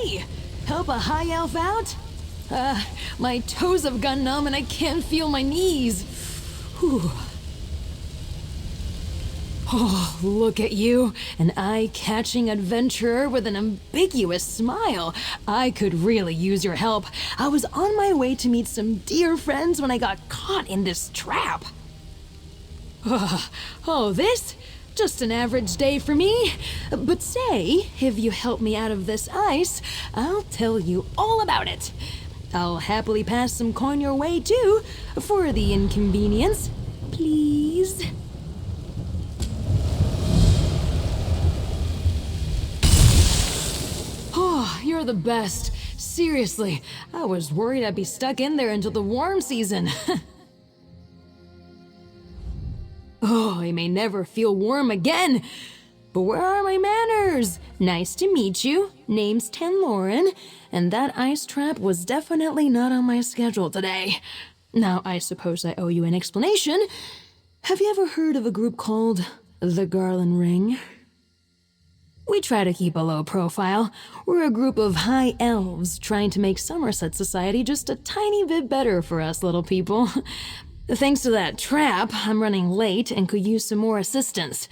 Hey! Help a high elf out? My toes have gone numb and I can't feel my knees. Whew. Oh, look at you, an eye-catching adventurer with an ambiguous smile. I could really use your help. I was on my way to meet some dear friends when I got caught in this trap. Oh, this? Just an average day for me. But say, if you help me out of this ice, I'll tell you all about it. I'll happily pass some coin your way, too, for the inconvenience. Please? Oh, you're the best. Seriously, I was worried I'd be stuck in there until the warm season. Oh, I may never feel warm again. But where are my manners? Nice to meet you. Name's Tanlorin, and that ice trap was definitely not on my schedule today. Now, I suppose I owe you an explanation. Have you ever heard of a group called the Garland Ring? We try to keep a low profile. We're a group of high elves trying to make Somerset society just a tiny bit better for us little people. Thanks to that trap, I'm running late and could use some more assistance.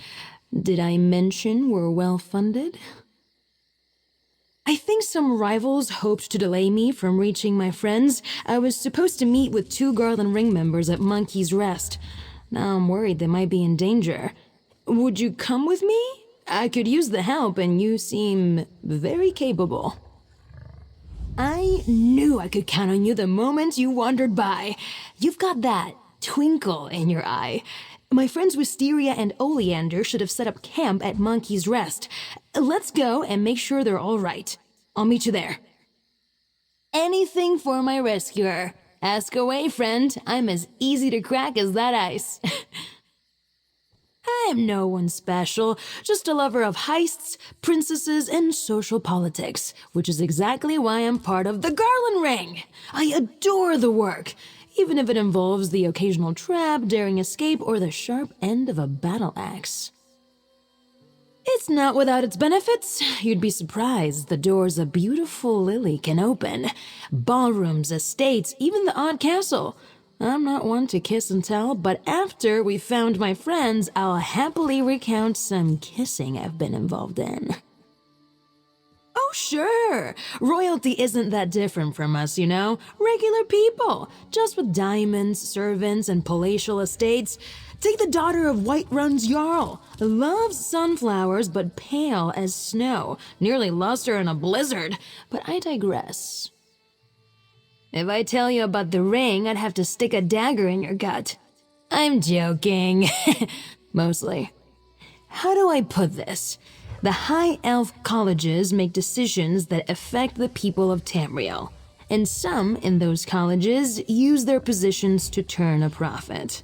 Did I mention we're well-funded? I think some rivals hoped to delay me from reaching my friends. I was supposed to meet with 2 Garland Ring members at Monkey's Rest. Now I'm worried they might be in danger. Would you come with me? I could use the help, and you seem very capable. I knew I could count on you the moment you wandered by. You've got that twinkle in your eye. My friends Wisteria and Oleander should have set up camp at Monkey's Rest. Let's go and make sure they're all right. I'll meet you there. Anything for my rescuer. Ask away, friend. I'm as easy to crack as that ice. I'm no one special, just a lover of heists, princesses, and social politics, which is exactly why I'm part of the Garland Ring. I adore the work, even if it involves the occasional trap, daring escape, or the sharp end of a battle axe. It's not without its benefits. You'd be surprised the doors a beautiful lily can open. Ballrooms, estates, even the odd castle. I'm not one to kiss and tell, but after we found my friends, I'll happily recount some kissing I've been involved in. Oh, sure. Royalty isn't that different from us, you know? Regular people, just with diamonds, servants, and palatial estates. Take the daughter of Whiterun's Jarl. Loves sunflowers, but pale as snow. Nearly lost her in a blizzard. But I digress. If I tell you about the ring, I'd have to stick a dagger in your gut. I'm joking. Mostly. How do I put this? The high elf colleges make decisions that affect the people of Tamriel, and some in those colleges use their positions to turn a profit.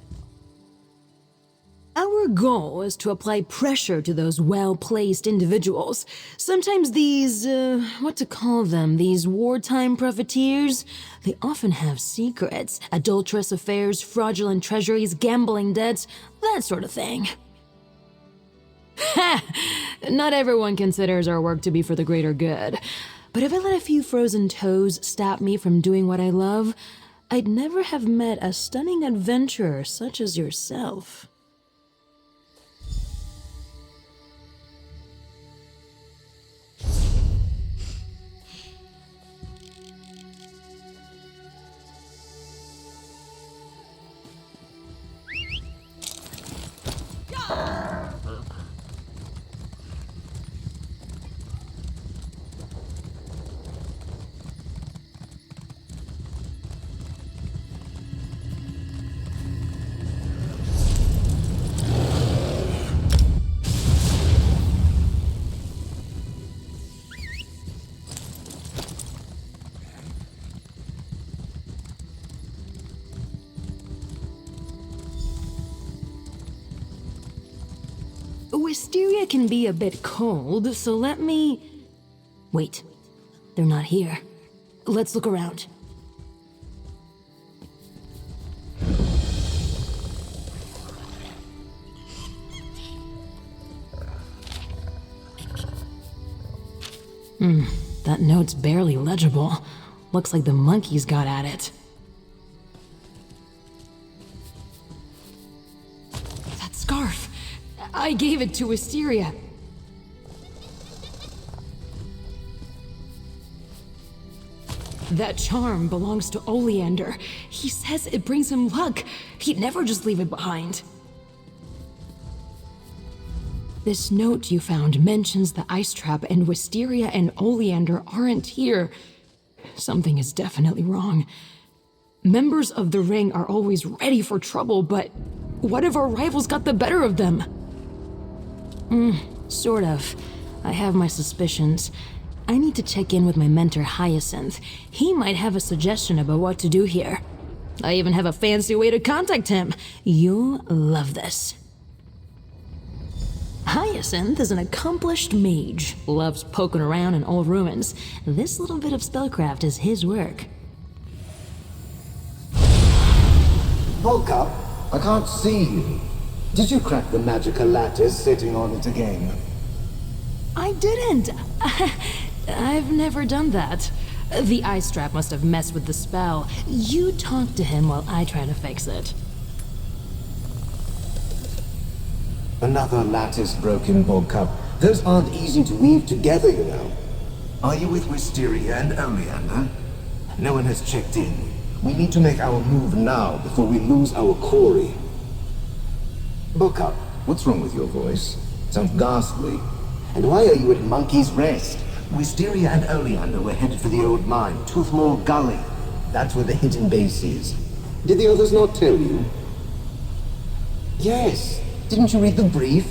Our goal is to apply pressure to those well-placed individuals. Sometimes these, these wartime profiteers, they often have secrets, adulterous affairs, fraudulent treasuries, gambling debts, that sort of thing. Ha! Not everyone considers our work to be for the greater good. But if I let a few frozen toes stop me from doing what I love, I'd never have met a stunning adventurer such as yourself. Wisteria can be a bit cold, so let me... Wait, they're not here. Let's look around. That note's barely legible. Looks like the monkeys got at it. That scarf! I gave it to Wisteria. That charm belongs to Oleander. He says it brings him luck. He'd never just leave it behind. This note you found mentions the ice trap, and Wisteria and Oleander aren't here. Something is definitely wrong. Members of the Ring are always ready for trouble, but what if our rivals got the better of them? Sort of. I have my suspicions. I need to check in with my mentor Hyacinth. He might have a suggestion about what to do here. I even have a fancy way to contact him. You'll love this. Hyacinth is an accomplished mage, loves poking around in old ruins. This little bit of spellcraft is his work. Vulkhel, I can't see you. Did you crack the magical lattice sitting on it again? I didn't. I've never done that. The ice trap must have messed with the spell. You talk to him while I try to fix it. Another lattice broken, Vulkhel. Those aren't easy to weave together, you know. Are you with Wisteria and Oleander? No one has checked in. We need to make our move now before we lose our quarry. Vulkhel, what's wrong with your voice? Sounds ghastly. And why are you at Monkey's Rest? Wisteria and Oleander were headed for the old mine, Toothmore Gully. That's where the hidden base is. Did the others not tell you? Yes. Didn't you read the brief?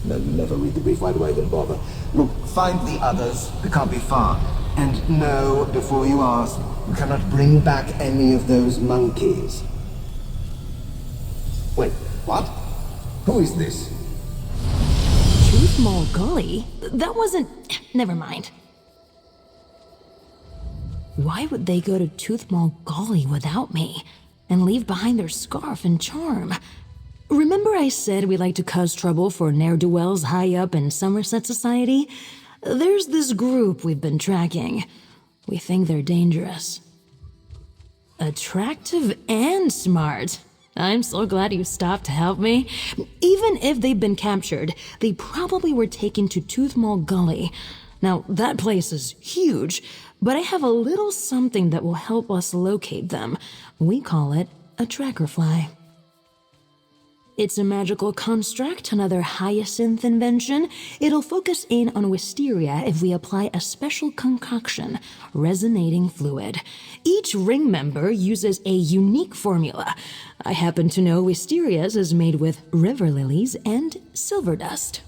No, you never read the brief. Why do I even bother? Look, find the others. They can't be far. And know, before you ask, you cannot bring back any of those monkeys. Wait, what? Who is this? Toothmore Gully? That wasn't... Never mind. Why would they go to Toothmore Gully without me? And leave behind their scarf and charm? Remember I said we like to cause trouble for ne'er-do-wells high up in Somerset Society? There's this group we've been tracking. We think they're dangerous. Attractive and smart. I'm so glad you stopped to help me. Even if they've been captured, they probably were taken to Toothmore Gully. Now, that place is huge, but I have a little something that will help us locate them. We call it a tracker fly. It's a magical construct, another Hyacinth invention. It'll focus in on Wisteria if we apply a special concoction, resonating fluid. Each ring member uses a unique formula. I happen to know Wisteria's is made with river lilies and silver dust.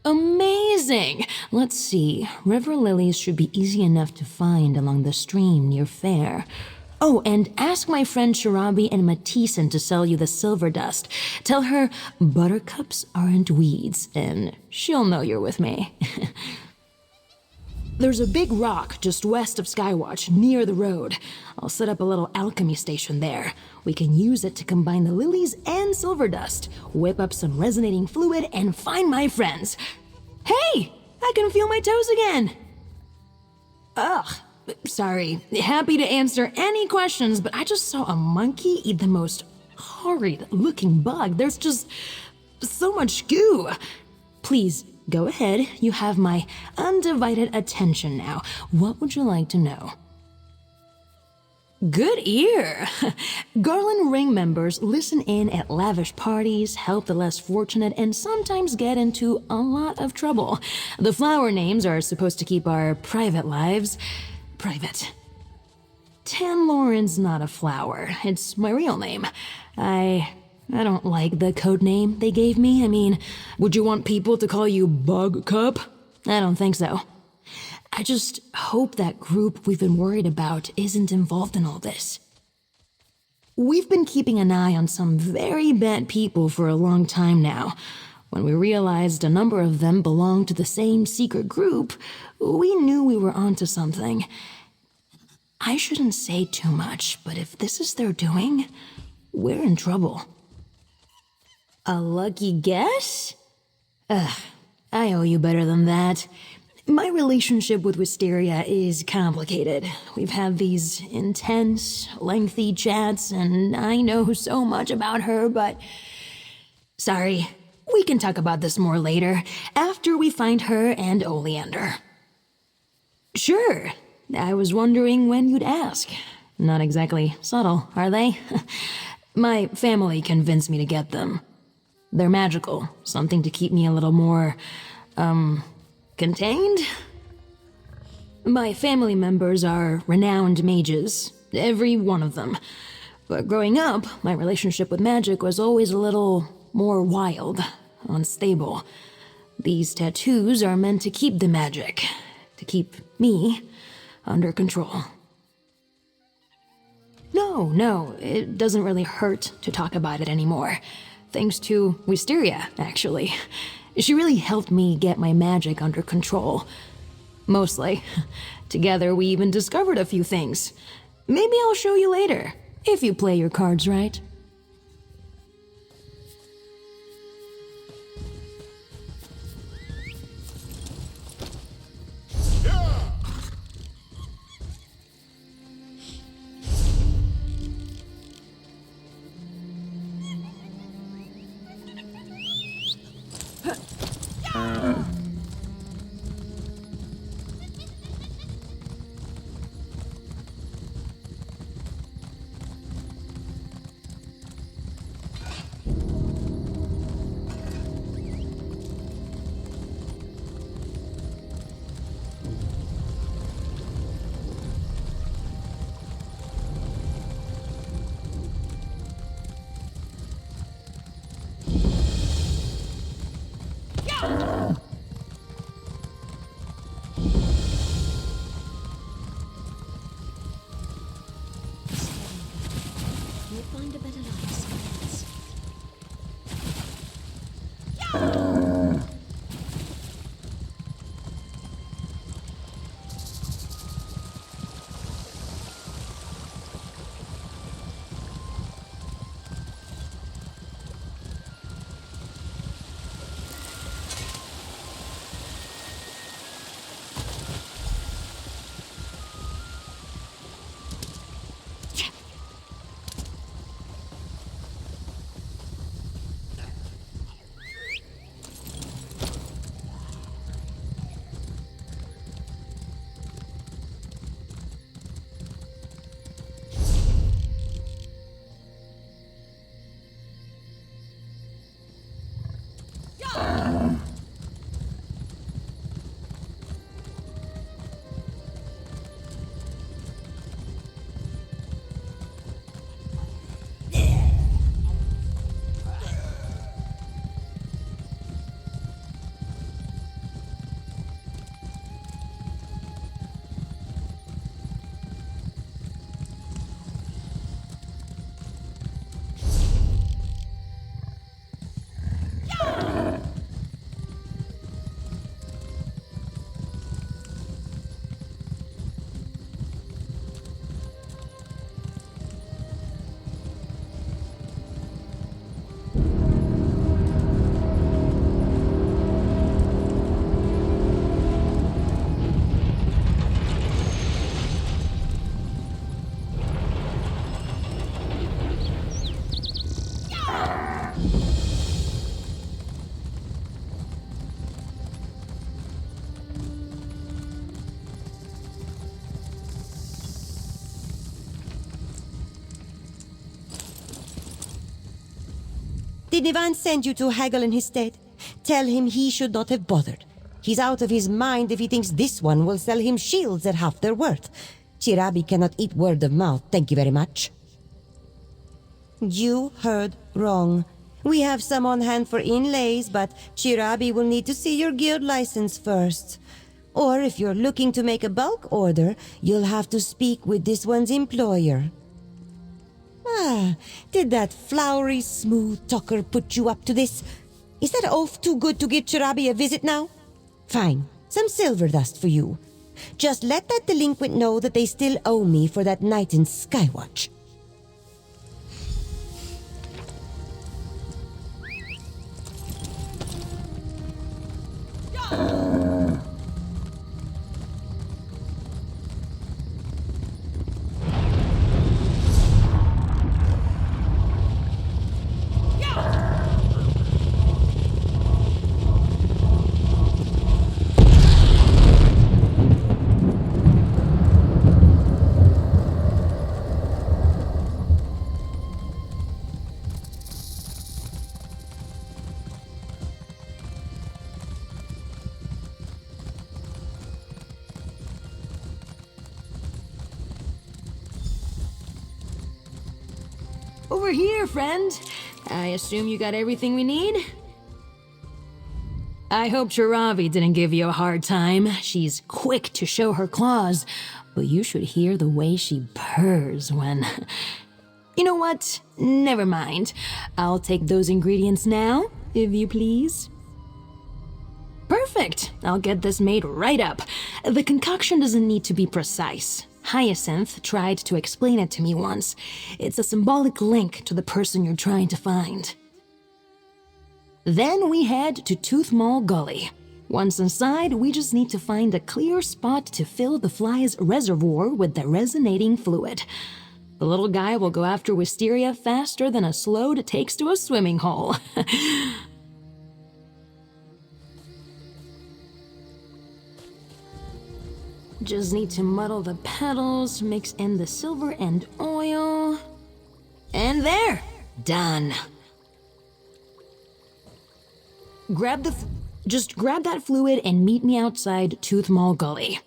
Amazing! Let's see. River lilies should be easy enough to find along the stream near Fair. Oh, and ask my friend Shirabi and Matissan to sell you the silver dust. Tell her buttercups aren't weeds, and she'll know you're with me. There's a big rock just west of Skywatch, near the road. I'll set up a little alchemy station there. We can use it to combine the lilies and silver dust, whip up some resonating fluid, and find my friends. Hey! I can feel my toes again! Ugh. Sorry, happy to answer any questions, but I just saw a monkey eat the most horrid-looking bug. There's just so much goo. Please, go ahead. You have my undivided attention now. What would you like to know? Good ear! Garland Ring members listen in at lavish parties, help the less fortunate, and sometimes get into a lot of trouble. The flower names are supposed to keep our private lives private. Tanlorin's not a flower. It's my real name. I don't like the code name they gave me. I mean, would you want people to call you Bug Cup? I don't think so. I just hope that group we've been worried about isn't involved in all this. We've been keeping an eye on some very bad people for a long time now. When we realized a number of them belonged to the same secret group, we knew we were onto something. I shouldn't say too much, but if this is their doing, we're in trouble. A lucky guess? I owe you better than that. My relationship with Wisteria is complicated. We've had these intense, lengthy chats, and I know so much about her, but... Sorry, we can talk about this more later, after we find her and Oleander. Sure, I was wondering when you'd ask. Not exactly subtle, are they? My family convinced me to get them. They're magical, something to keep me a little more, contained? My family members are renowned mages, every one of them. But growing up, my relationship with magic was always a little more wild, unstable. These tattoos are meant to keep the magic, to keep me under control. No, it doesn't really hurt to talk about it anymore. Thanks to Wisteria, actually. She really helped me get my magic under control. Mostly. Together, we even discovered a few things. Maybe I'll show you later, if you play your cards right. Did Nivan send you to haggle in his stead? Tell him he should not have bothered. He's out of his mind if he thinks this one will sell him shields at half their worth. Chirabi cannot eat word of mouth, thank you very much. You heard wrong. We have some on hand for inlays, but Chirabi will need to see your guild license first. Or if you're looking to make a bulk order, you'll have to speak with this one's employer. Ah, did that flowery, smooth talker put you up to this? Is that oaf too good to give Chirabi a visit now? Fine, some silver dust for you. Just let that delinquent know that they still owe me for that night in Skywatch. Over here, friend. I assume you got everything we need? I hope Chiravi didn't give you a hard time. She's quick to show her claws, but you should hear the way she purrs when... You know what? Never mind. I'll take those ingredients now, if you please. Perfect! I'll get this made right up. The concoction doesn't need to be precise. Hyacinth tried to explain it to me once. It's a symbolic link to the person you're trying to find. Then we head to Tooth Mall Gully. Once inside, we just need to find a clear spot to fill the fly's reservoir with the resonating fluid. The little guy will go after Wisteria faster than a Slode takes to a swimming hole. Just need to muddle the petals, mix in the silver and oil. And there! Done. Just grab that fluid and meet me outside Tooth Mall Gully.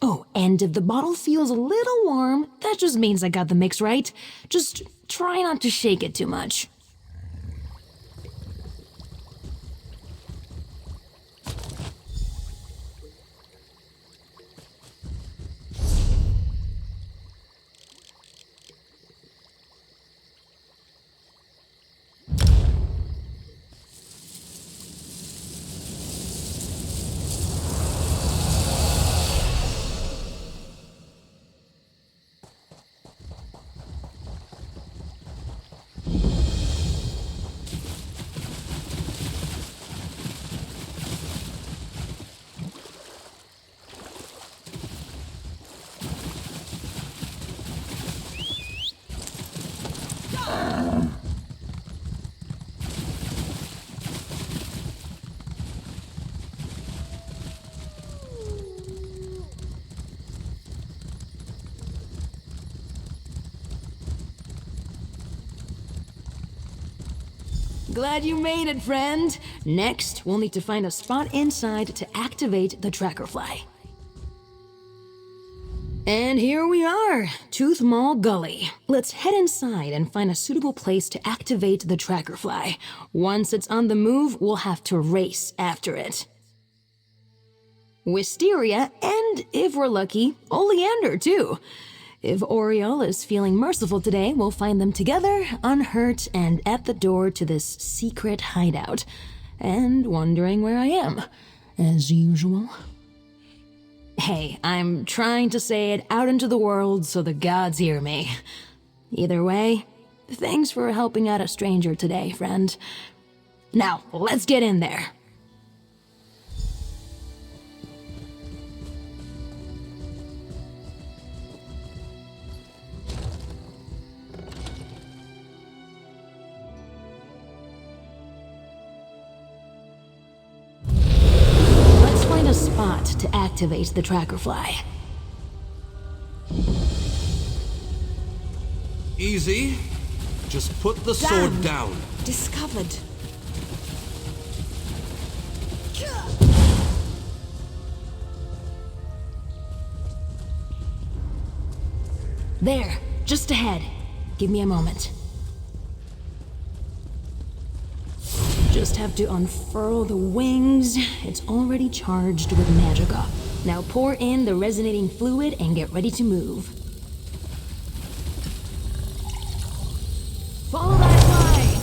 Oh, and if the bottle feels a little warm, that just means I got the mix right. Just try not to shake it too much. Glad you made it, friend. Next, we'll need to find a spot inside to activate the tracker fly. And here we are, Tooth Mall Gully. Let's head inside and find a suitable place to activate the tracker fly. Once it's on the move, we'll have to race after it. Wisteria, and if we're lucky, Oleander too. If Oriole is feeling merciful today, we'll find them together, unhurt, and at the door to this secret hideout. And wondering where I am, as usual. Hey, I'm trying to say it out into the world so the gods hear me. Either way, thanks for helping out a stranger today, friend. Now, let's get in there. A spot to activate the tracker fly. Easy. Just put the sword down. Discovered. There, just ahead. Give me a moment. Just have to unfurl the wings. It's already charged with magicka. Now pour in the resonating fluid and get ready to move. Follow that fly!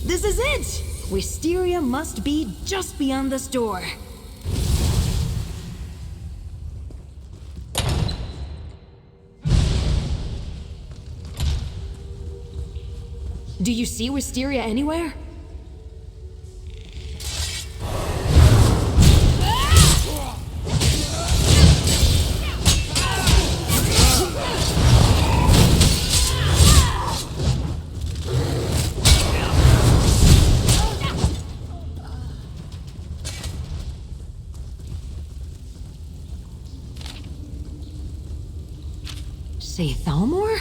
This is it! Wisteria must be just beyond this door. Do you see Wisteria anywhere? Say Thalmor?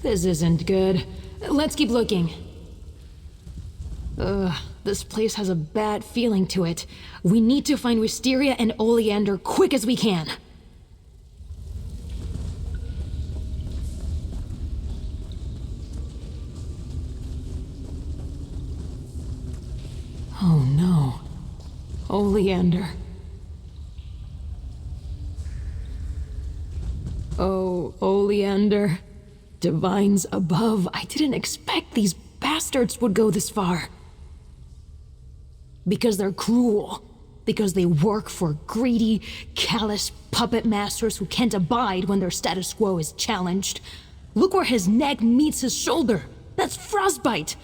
This isn't good. Let's keep looking. This place has a bad feeling to it. We need to find Wisteria and Oleander quick as we can. Oh no. Oleander. Oh, Oleander. Divines above, I didn't expect these bastards would go this far. Because they're cruel. Because they work for greedy, callous puppet masters who can't abide when their status quo is challenged. Look where his neck meets his shoulder. That's frostbite.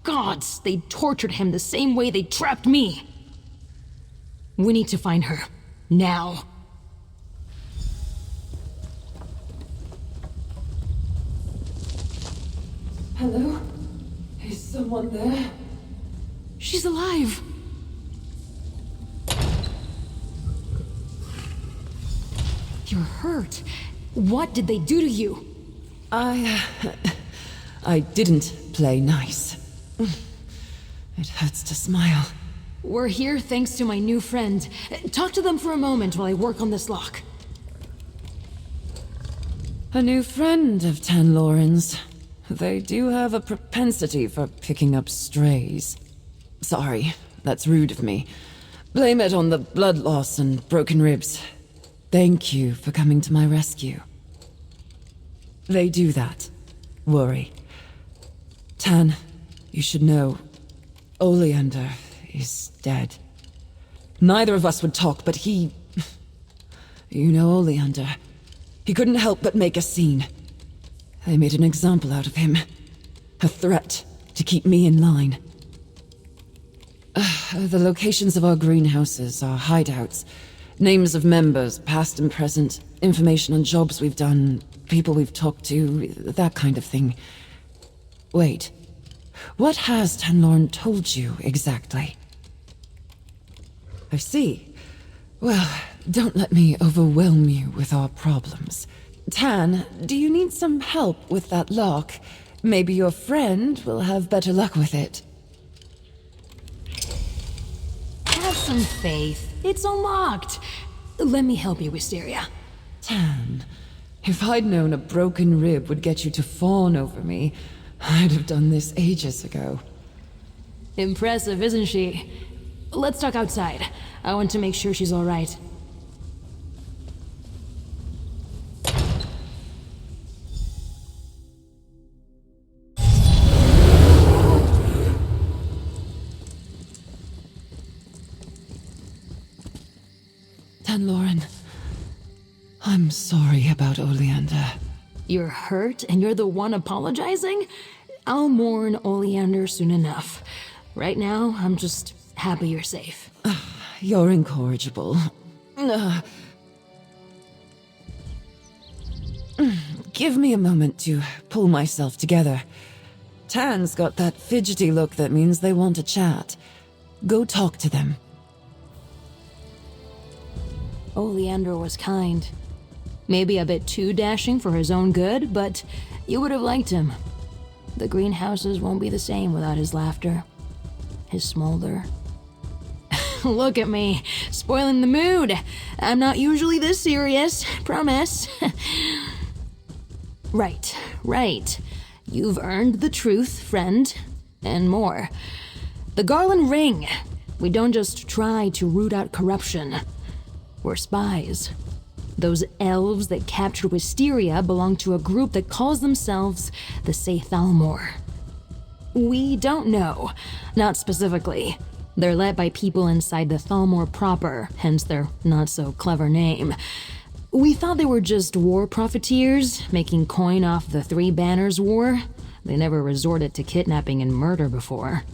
Gods, they tortured him the same way they trapped me. We need to find her. Now. Hello? Is someone there? She's alive. You're hurt. What did they do to you? I didn't play nice. It hurts to smile. We're here thanks to my new friend. Talk to them for a moment while I work on this lock. A new friend of Tanlorin's. They do have a propensity for picking up strays. Sorry, that's rude of me. Blame it on the blood loss and broken ribs. Thank you for coming to my rescue. They do that. Worry. Tan, you should know, Oleander is dead. Neither of us would talk, but he... You know Oleander. He couldn't help but make a scene. They made an example out of him. A threat to keep me in line. The locations of our greenhouses, our hideouts, names of members, past and present, information on jobs we've done, people we've talked to, that kind of thing. Wait, what has Tanlorin told you exactly? I see. Well, don't let me overwhelm you with our problems. Tan, do you need some help with that lock? Maybe your friend will have better luck with it. Have some faith. It's unlocked. Let me help you, Wisteria. Tan, if I'd known a broken rib would get you to fawn over me, I'd have done this ages ago. Impressive, isn't she? Let's talk outside. I want to make sure she's all right. Tanlorin, I'm sorry about Oleander. You're hurt and you're the one apologizing? I'll mourn Oleander soon enough. Right now, I'm just happy you're safe. You're incorrigible. Give me a moment to pull myself together. Tan's got that fidgety look that means they want to chat. Go talk to them. Oleander was kind. Maybe a bit too dashing for his own good, but you would have liked him. The greenhouses won't be the same without his laughter. His smolder. Look at me, spoiling the mood. I'm not usually this serious, promise. Right. You've earned the truth, friend. And more. The Garland ring. We don't just try to root out corruption. We're spies. Those elves that captured Wisteria belong to a group that calls themselves the Thalmor. We don't know, not specifically. They're led by people inside the Thalmor proper, hence their not-so-clever name. We thought they were just war profiteers, making coin off the Three Banners War. They never resorted to kidnapping and murder before.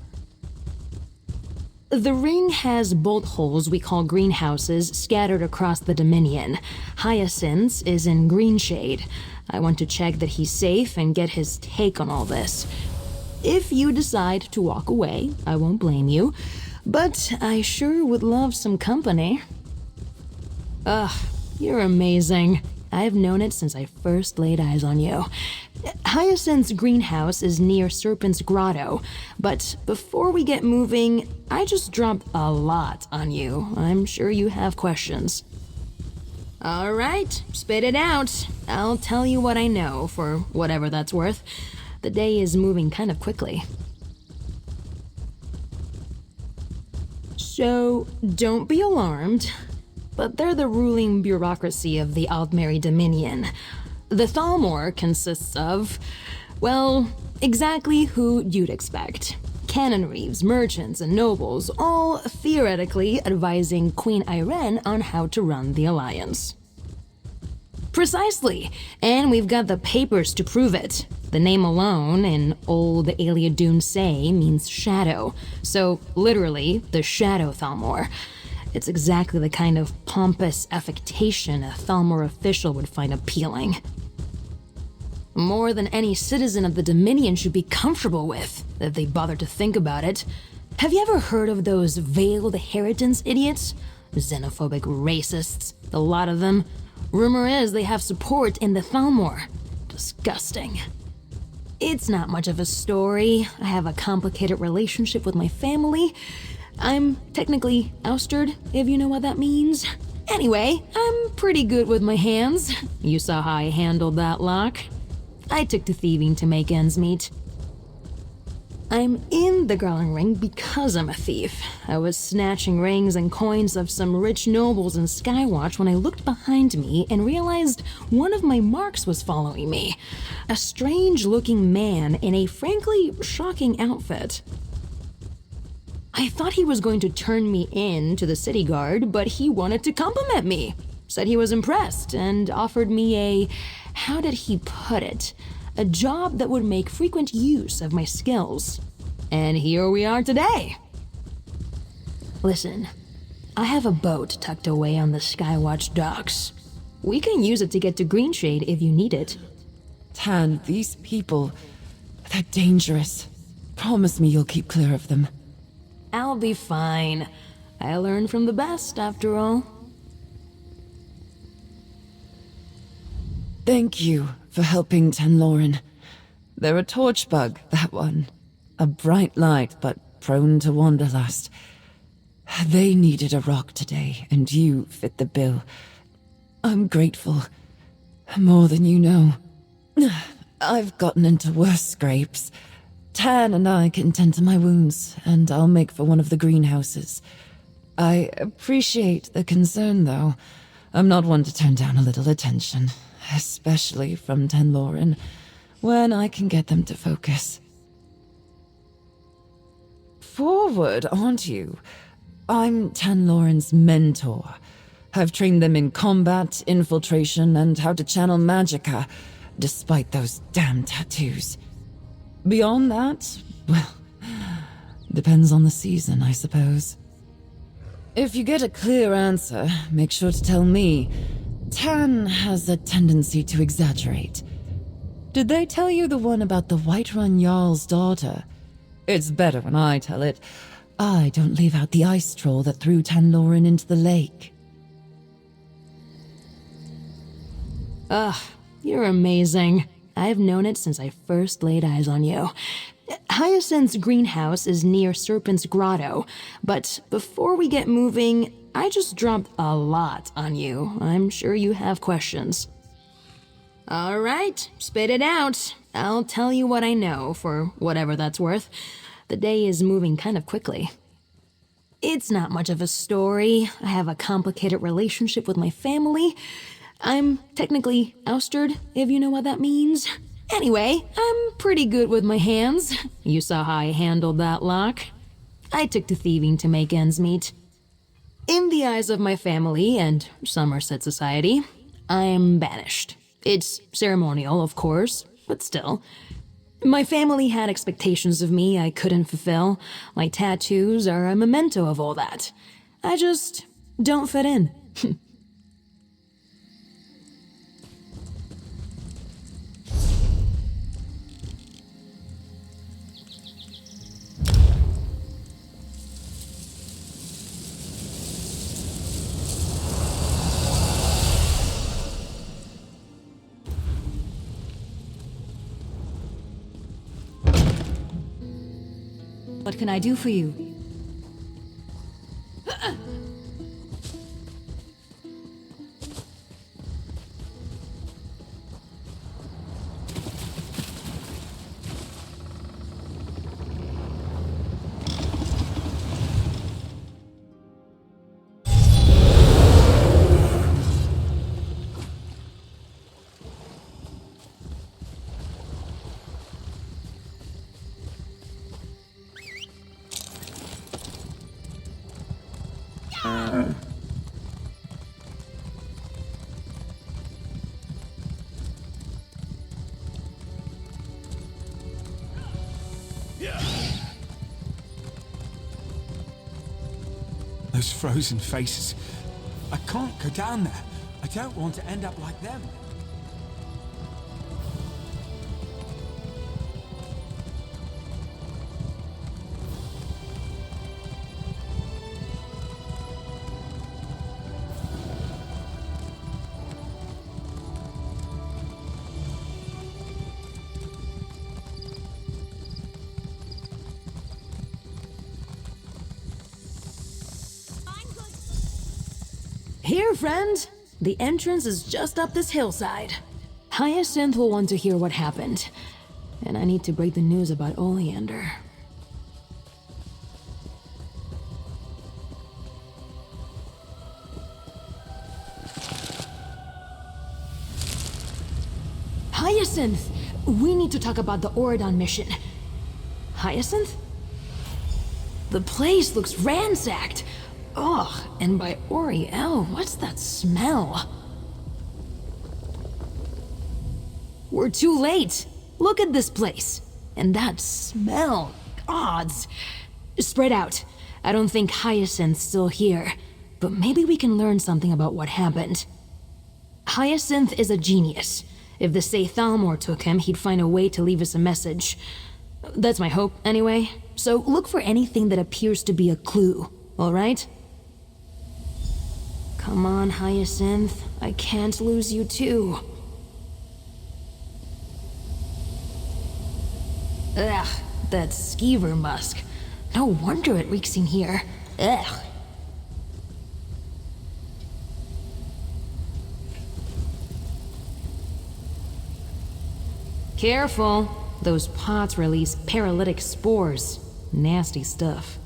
The ring has bolt holes we call greenhouses scattered across the Dominion. Hyacinth's is in Greenshade. I want to check that he's safe and get his take on all this. If you decide to walk away, I won't blame you, but I sure would love some company. Ugh, you're amazing. I've known it since I first laid eyes on you. Hyacinth's greenhouse is near Serpent's Grotto, but before we get moving, I just dropped a lot on you. I'm sure you have questions. All right, spit it out. I'll tell you what I know, for whatever that's worth. The day is moving kind of quickly. So, don't be alarmed, but they're the ruling bureaucracy of the Altmer Dominion. The Thalmor consists of, well, exactly who you'd expect. Cannon reeves, merchants, and nobles, all theoretically advising Queen Irene on how to run the Alliance. Precisely, and we've got the papers to prove it. The name alone, in old Aliadun Say, means shadow, so literally, the Shadow Thalmor. It's exactly the kind of pompous affectation a Thalmor official would find appealing. More than any citizen of the Dominion should be comfortable with, if they bother to think about it. Have you ever heard of those veiled inheritance idiots? Xenophobic racists, the lot of them. Rumor is they have support in the Thalmor. Disgusting. It's not much of a story. I have a complicated relationship with my family. I'm technically ousted, if you know what that means. Anyway, I'm pretty good with my hands. You saw how I handled that lock. I took to thieving to make ends meet. I'm in the Garland ring because I'm a thief. I was snatching rings and coins of some rich nobles in Skywatch when I looked behind me and realized one of my marks was following me. A strange-looking man in a frankly shocking outfit. I thought he was going to turn me in to the city guard, but he wanted to compliment me. Said he was impressed and offered me a, how did he put it, a job that would make frequent use of my skills. And here we are today. Listen, I have a boat tucked away on the Skywatch docks. We can use it to get to Greenshade if you need it. Tan, these people, they're dangerous. Promise me you'll keep clear of them. I'll be fine. I learned from the best, after all. Thank you for helping Tanlorin. They're a torch bug, that one. A bright light, but prone to wanderlust. They needed a rock today, and you fit the bill. I'm grateful. More than you know. I've gotten into worse scrapes. Tan and I can tend to my wounds, and I'll make for one of the greenhouses. I appreciate the concern, though. I'm not one to turn down a little attention, especially from Tanlorin, when I can get them to focus. Forward, aren't you? I'm Tanlorin's mentor. I've trained them in combat, infiltration, and how to channel magicka, despite those damn tattoos. Beyond that, well, depends on the season, I suppose. If you get a clear answer, make sure to tell me. Tan has a tendency to exaggerate. Did they tell you the one about the Whiterun Jarl's daughter? It's better when I tell it. I don't leave out the ice troll that threw Tanlorin into the lake. Ugh, you're amazing. I've known it since I first laid eyes on you. Hyacinth's greenhouse is near Serpent's Grotto, but before we get moving, I just dropped a lot on you. I'm sure you have questions. All right, spit it out. I'll tell you what I know, for whatever that's worth. The day is moving kind of quickly. It's not much of a story. I have a complicated relationship with my family. I'm technically ousted, if you know what that means. Anyway, I'm pretty good with my hands. You saw how I handled that lock. I took to thieving to make ends meet. In the eyes of my family and Somerset society, I'm banished. It's ceremonial, of course, but still. My family had expectations of me I couldn't fulfill. My tattoos are a memento of all that. I just don't fit in. What can I do for you? Those frozen faces. I can't go down there. I don't want to end up like them. Here, friend. The entrance is just up this hillside. Hyacinth will want to hear what happened. And I need to break the news about Oleander. Hyacinth! We need to talk about the Auridon mission. Hyacinth? The place looks ransacked. Ugh, and by Oriel, what's that smell? We're too late. Look at this place. And that smell. Gods. Spread out. I don't think Hyacinth's still here. But maybe we can learn something about what happened. Hyacinth is a genius. If the Thalmor took him, he'd find a way to leave us a message. That's my hope, anyway. So look for anything that appears to be a clue, alright? Come on, Hyacinth. I can't lose you too. Ugh, that skeever musk. No wonder it reeks in here. Ugh. Careful. Those pots release paralytic spores. Nasty stuff.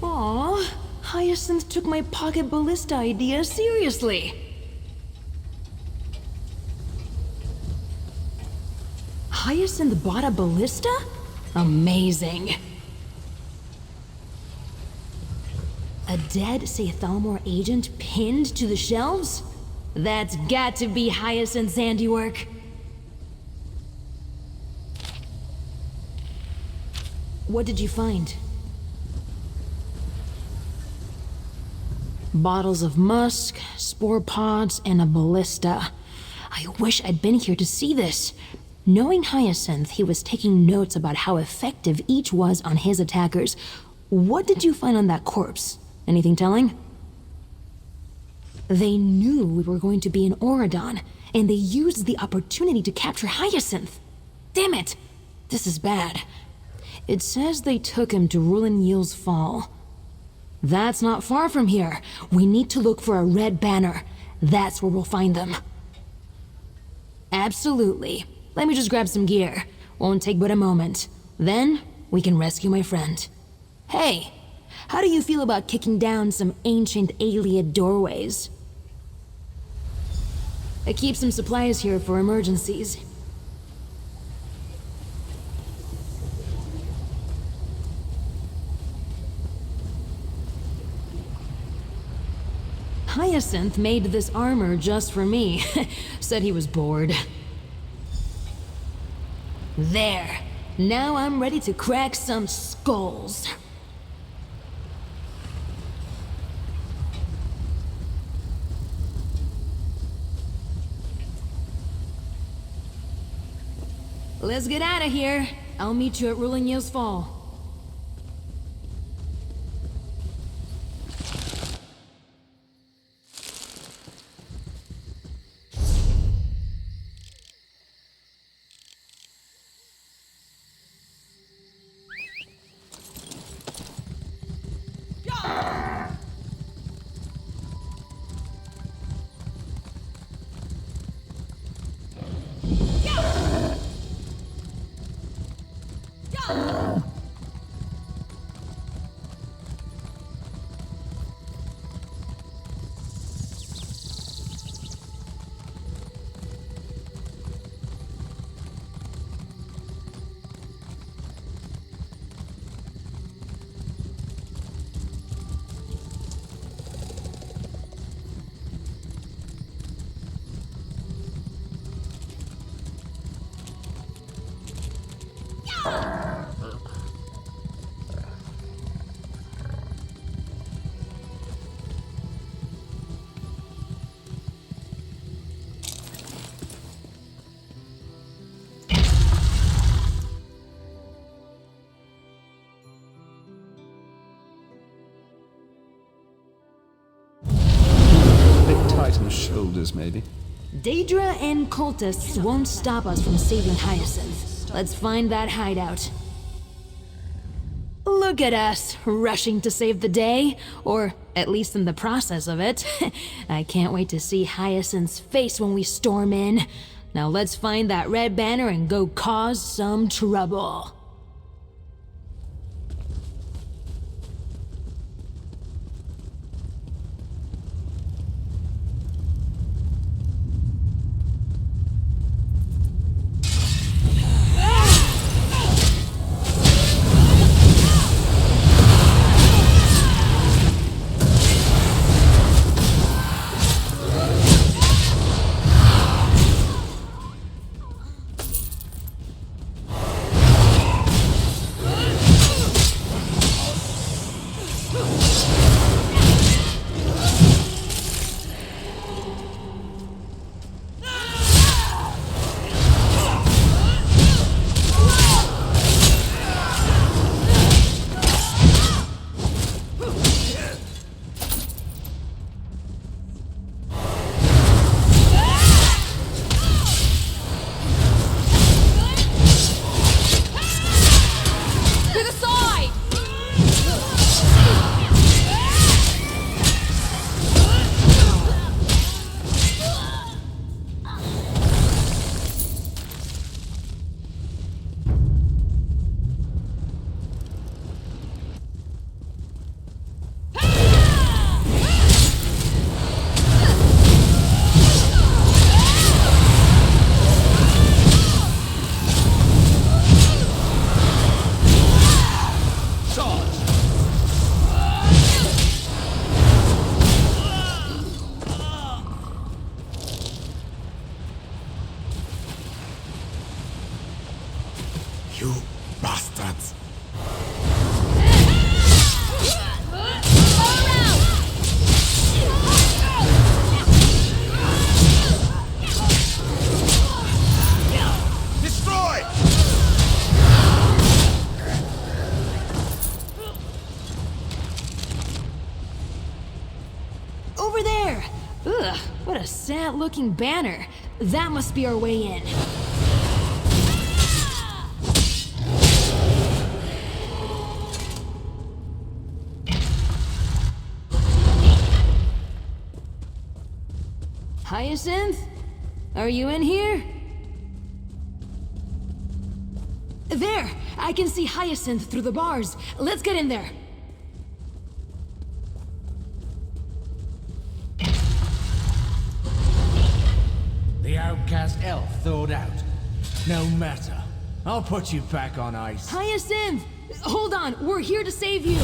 Aw, Hyacinth took my pocket ballista idea seriously. Hyacinth bought a ballista? Amazing. A dead Thalmor agent pinned to the shelves? That's got to be Hyacinth's handiwork. What did you find? Bottles of musk, spore pods, and a ballista. I wish I'd been here to see this. Knowing Hyacinth, he was taking notes about how effective each was on his attackers. What did you find on that corpse? Anything telling? They knew we were going to be in Auridon, and they used the opportunity to capture Hyacinth. Damn it! This is bad. It says they took him to Rulin Yil's Fall. That's not far from here. We need to look for a red banner. That's where we'll find them. Absolutely. Let me just grab some gear. Won't take but a moment. Then, we can rescue my friend. Hey, how do you feel about kicking down some ancient Ayleid doorways? I keep some supplies here for emergencies. Hyacinth made this armor just for me. Said he was bored. There. Now I'm ready to crack some skulls. Let's get out of here. I'll meet you at Rulin Yil's Fall. the shoulders, maybe. Daedra and cultists won't stop us from saving Hyacinth. Let's find that hideout. Look at us, rushing to save the day, or at least in the process of it. I can't wait to see Hyacinth's face when we storm in. Now let's find that red banner and go cause some trouble. You bastards! Destroy! Over there! Ugh, what a sad-looking banner. That must be our way in. Hyacinth? Are you in here? There! I can see Hyacinth through the bars. Let's get in there. The outcast elf thawed out. No matter. I'll put you back on ice. Hyacinth! Hold on, we're here to save you!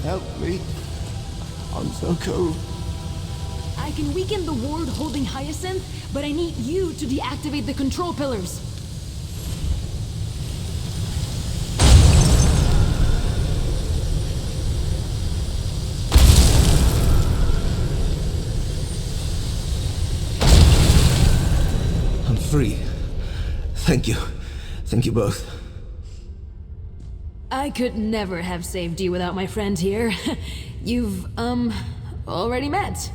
Help me. I'm so cold. I can weaken the ward holding Hyacinth, but I need you to deactivate the control pillars. I'm free. Thank you. Thank you both. I could never have saved you without my friend here. You've, already met.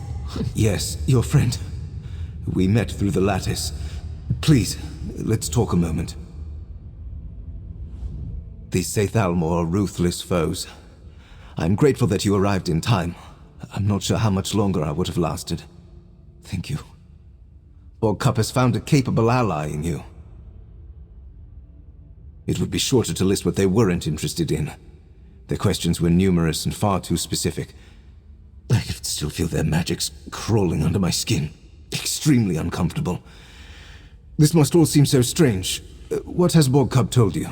Yes, your friend. We met through the lattice. Please, let's talk a moment. These Sathalmor are ruthless foes. I'm grateful that you arrived in time. I'm not sure how much longer I would have lasted. Thank you. Vulkhel has found a capable ally in you. It would be shorter to list what they weren't interested in. Their questions were numerous and far too specific. I could still feel their magics crawling under my skin. extremely uncomfortable. This must all seem so strange. What has Vulkhel told you?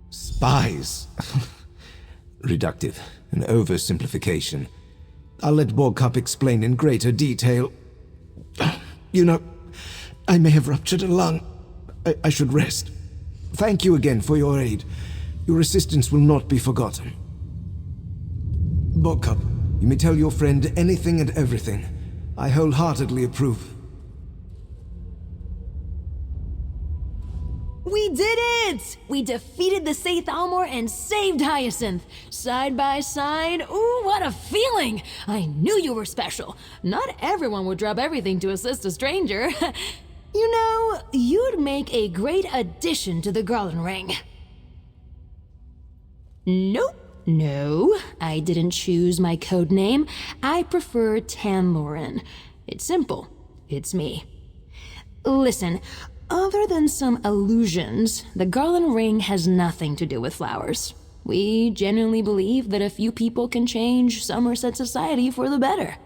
Spies. Reductive, an oversimplification. I'll let Vulkhel explain in greater detail. You know, I may have ruptured a lung. I should rest. Thank you again for your aid. Your assistance will not be forgotten. Vulkhel, you may tell your friend anything and everything. I wholeheartedly approve. We did it! We defeated the Saith Almor and saved Hyacinth. Side by side, ooh, what a feeling! I knew you were special. Not everyone would drop everything to assist a stranger. You know, you'd make a great addition to the Garland ring. Nope. No, I didn't choose my code name. I prefer Tanlorin. It's simple. It's me. Listen, other than some illusions, the Garland ring has nothing to do with flowers. We genuinely believe that a few people can change Somerset society for the better.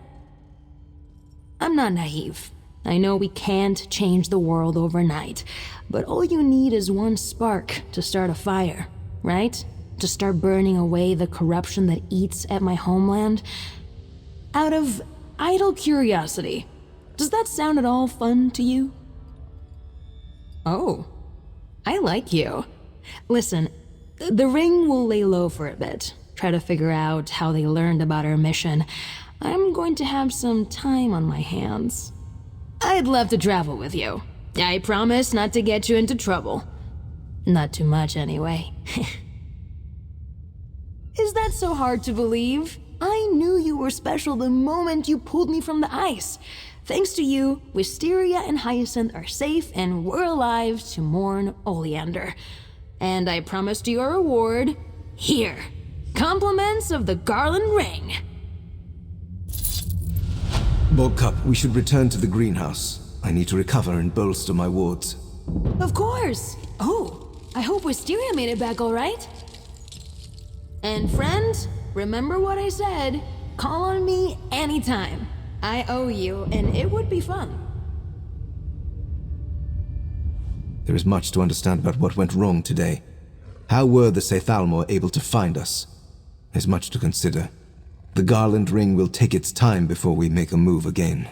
I'm not naive. I know we can't change the world overnight, but all you need is one spark to start a fire, right? To start burning away the corruption that eats at my homeland. Out of idle curiosity, does that sound at all fun to you? Oh, I like you. Listen, the ring will lay low for a bit. Try to figure out how they learned about our mission. I'm going to have some time on my hands. I'd love to travel with you. I promise not to get you into trouble. Not too much, anyway. Is that so hard to believe? I knew you were special the moment you pulled me from the ice. Thanks to you, Wisteria and Hyacinth are safe and we're alive to mourn Oleander. And I promised you a reward. Here, compliments of the Garland ring. Vulkhel, we should return to the greenhouse. I need to recover and bolster my wards. Of course. Oh, I hope Wisteria made it back all right. And friend, remember what I said. Call on me anytime. I owe you, and it would be fun. There is much to understand about what went wrong today. How were the Saith Almor able to find us? There's much to consider. The Garland ring will take its time before we make a move again.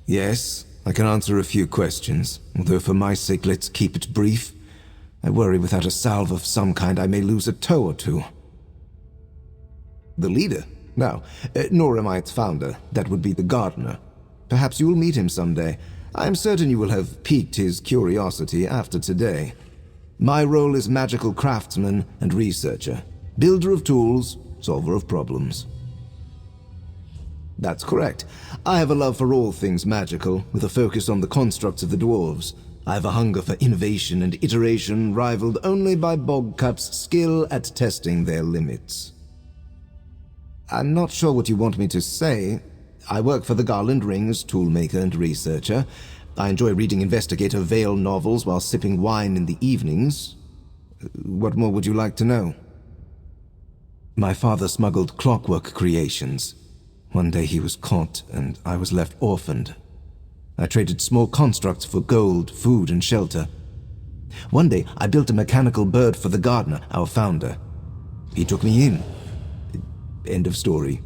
Yes, I can answer a few questions, although for my sake let's keep it brief. I worry without a salve of some kind I may lose a toe or two. The leader? No, nor am I its founder. That would be the gardener. Perhaps you will meet him someday. I am certain you will have piqued his curiosity after today. My role is magical craftsman and researcher. Builder of tools, solver of problems. That's correct. I have a love for all things magical, with a focus on the constructs of the dwarves. I have a hunger for innovation and iteration rivaled only by Bogcup's skill at testing their limits. I'm not sure what you want me to say. I work for the Garland ring as toolmaker and researcher. I enjoy reading Investigator Vale novels while sipping wine in the evenings. What more would you like to know? My father smuggled clockwork creations. One day he was caught, and I was left orphaned. I traded small constructs for gold, food, and shelter. One day, I built a mechanical bird for the gardener, our founder. He took me in. End of story.